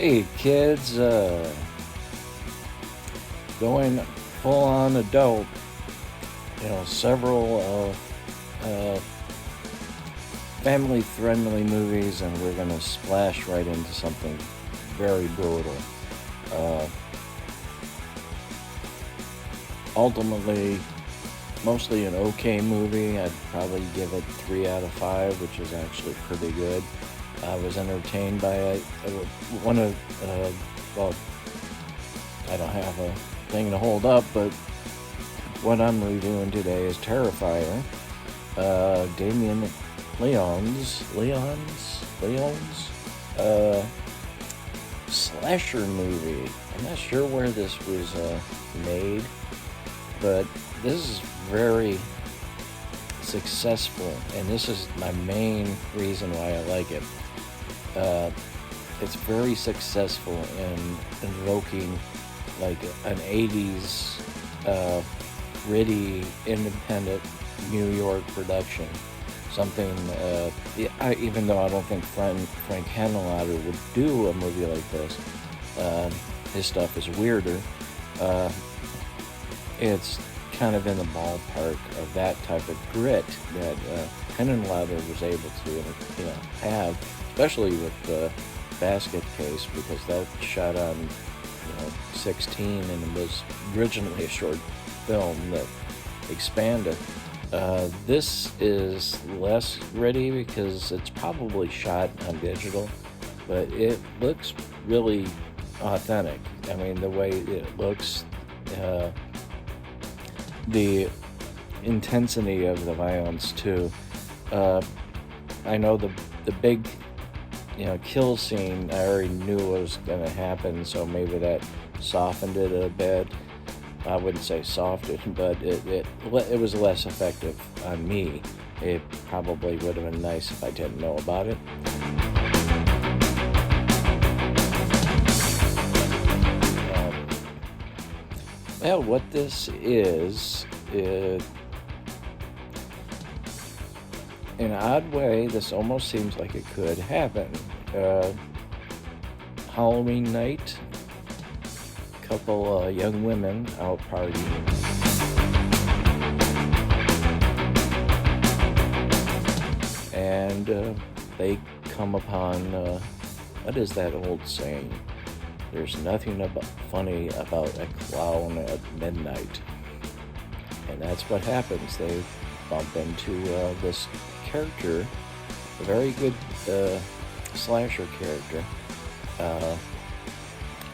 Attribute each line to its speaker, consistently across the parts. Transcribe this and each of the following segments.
Speaker 1: Hey kids, going full on adult, several family friendly movies, and we're gonna splash right into something very brutal. Uh, Ultimately, mostly an okay movie. I'd probably give it 3 out of 5, which is actually pretty good. I was entertained by it. One of, well, I don't have a thing to hold up, but what I'm reviewing today is Terrifier. Damien Leon's slasher movie. I'm not sure where this was made, but this is very successful, and this is my main reason why I like it. It's very successful in invoking like an 80s gritty, independent New York production. Something, even though I don't think Frank Henenlotter would do a movie like this, his stuff is weirder. It's kind of in the ballpark of that type of grit that Henenlotter was able to, have, especially with the Basket Case, because that shot on, 16, and it was originally a short film that expanded. This is less gritty because it's probably shot on digital, but it looks really authentic. I mean, the way it looks, the intensity of the violence too. I know the big, kill scene, I already knew was going to happen, so maybe that softened it a bit. I wouldn't say softened, but it was less effective on me. It probably would have been nice if I didn't know about it. Well, what this is, in an odd way, this almost seems like it could happen. Halloween night, couple young women out partying. And they come upon, what is that old saying? There's nothing funny about a clown at midnight. And that's what happens. They bump into this character, a very good slasher character,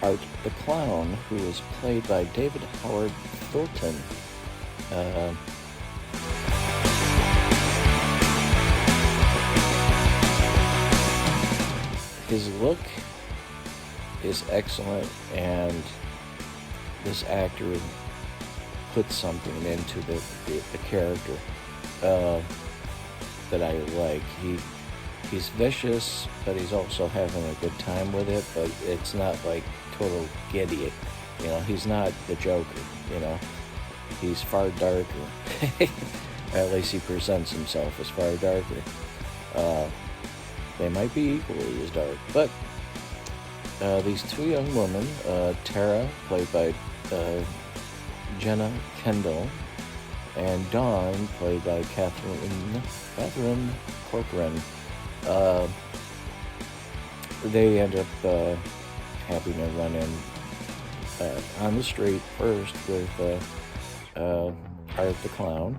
Speaker 1: Art the Clown, who is played by David Howard Thornton. His look is excellent, and this actor puts something into the character that I like. He's vicious, but he's also having a good time with it, but it's not like total giddy. He's not the Joker, He's far darker. At least he presents himself as far darker. They might be equally as dark, but these two young women, Tara, played by Jenna Kendall, and Dawn, played by Catherine Corcoran, they end up having a run-in on the street first with Art the Clown,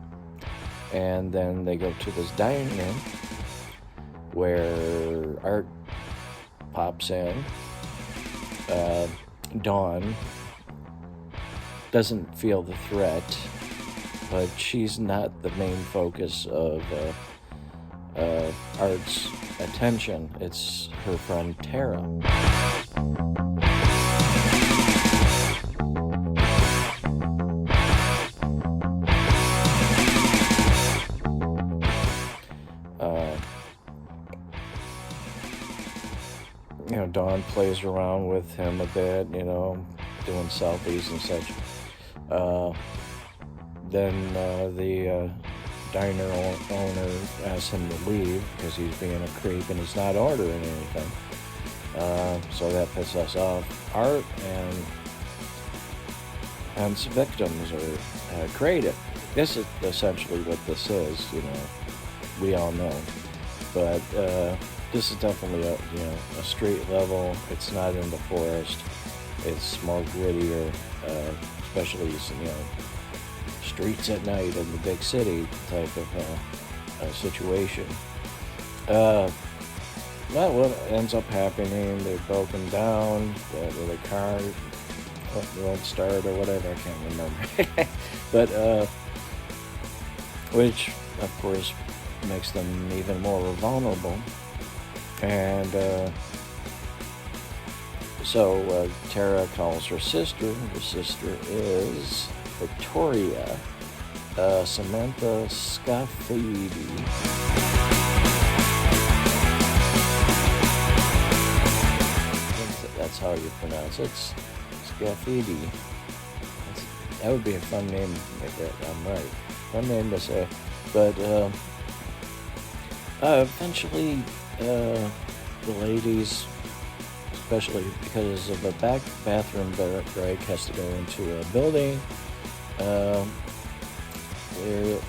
Speaker 1: and then they go to this diner where Art pops in. Dawn doesn't feel the threat, but she's not the main focus of Art's attention. It's her friend Tara. Dawn plays around with him a bit, doing selfies and such. Then the diner owner asks him to leave because he's being a creep and he's not ordering anything. So that pisses us off. Art and its victims are creative. This is essentially what this is, we all know. But this is definitely a street level. It's not in the forest. It's more grittier, especially streets at night in the big city type of situation. What ends up happening? They're broken down. The car won't start or whatever. I can't remember. But which of course makes them even more vulnerable. And so Tara calls her sister. Her sister is Victoria Samantha Scafidi. That's how you pronounce it. Scafidi. That would be a fun name if I'm right. Fun name to say. But eventually the ladies, especially because of a bathroom break, has to go into a building.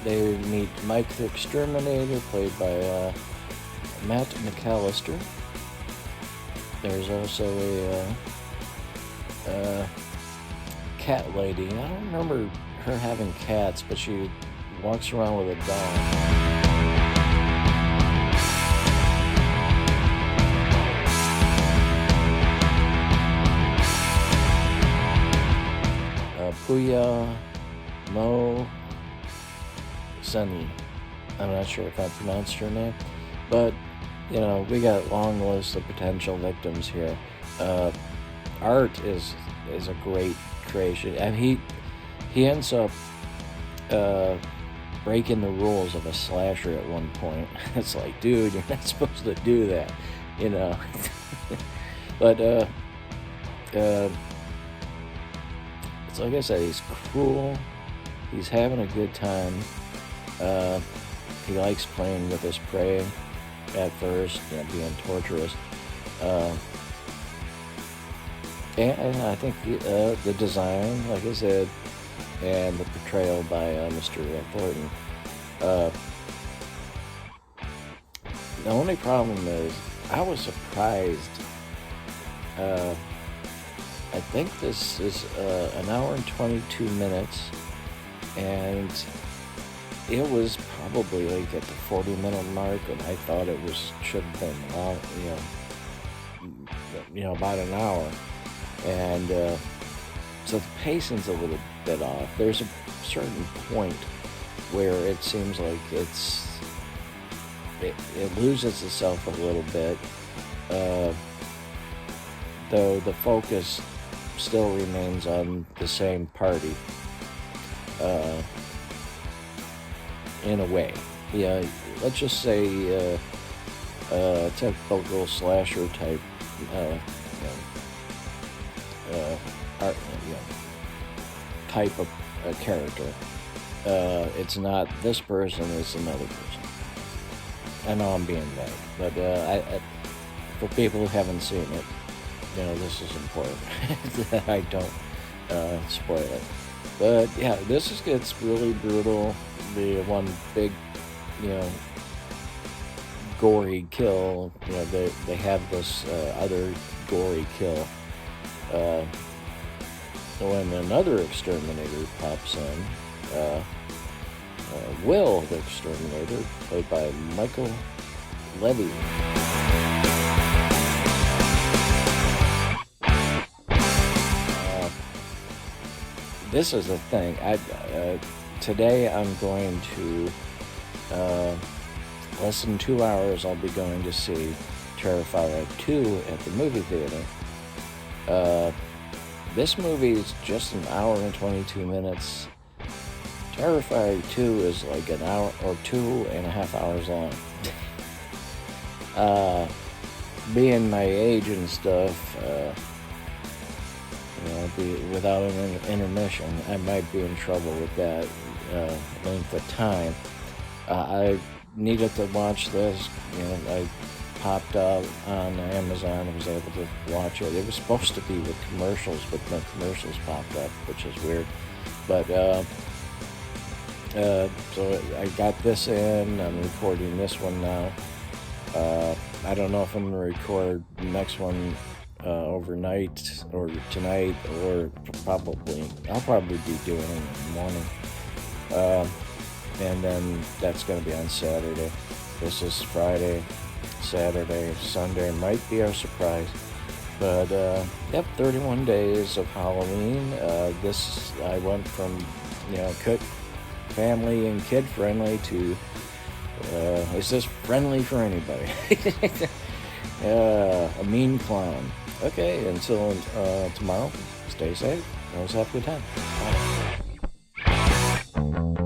Speaker 1: They meet Mike the Exterminator, played by Matt McAllister. There's also a cat lady. I don't remember her having cats, but she walks around with a dog. Puya Mo Sunny. I'm not sure if I pronounced her name, but we got a long list of potential victims here. Art is a great creation, and he ends up breaking the rules of a slasher at one point. It's like, dude, you're not supposed to do that, But it's like I said, he's cruel. He's having a good time. He likes playing with his prey at first, being torturous. And I think the design, like I said, and the portrayal by Mr. Thornton. The only problem is, I was surprised. I think this is an hour and 22 minutes, and it was probably like at the 40-minute mark, and I thought it should have been long, about an hour. And so the pacing's a little bit off. There's a certain point where it seems like it loses itself a little bit, though the focus still remains on the same party, in a way. Let's just say typical slasher type art, type of character. It's not this person, it's another person. I know I'm being vague, but for people who haven't seen it, this is important that I don't spoil it. But yeah, this gets really brutal. The one big, gory kill. They have this other gory kill. When another exterminator pops in, Will the Exterminator, played by Michael Levy. This is the thing. Today I'm going to, less than 2 hours, I'll be going to see Terrifier 2 at the movie theater. This movie is just an hour and 22 minutes. Terrifier 2 is like an hour or 2.5 hours long. Being my age and stuff, without an intermission, I might be in trouble with that length of time. I needed to watch this. I popped up on Amazon. I was able to watch it. It was supposed to be with commercials, but no commercials popped up, which is weird. But so I got this in. I'm recording this one now. I don't know if I'm going to record the next one overnight or tonight, or I'll probably be doing it in the morning. And then that's going to be on Saturday. This is Friday, Saturday, Sunday might be our surprise. But, 31 days of Halloween. I went from, family and kid friendly to, is this friendly for anybody? A mean clown. Okay, until tomorrow, stay safe. Always have a good time. Bye.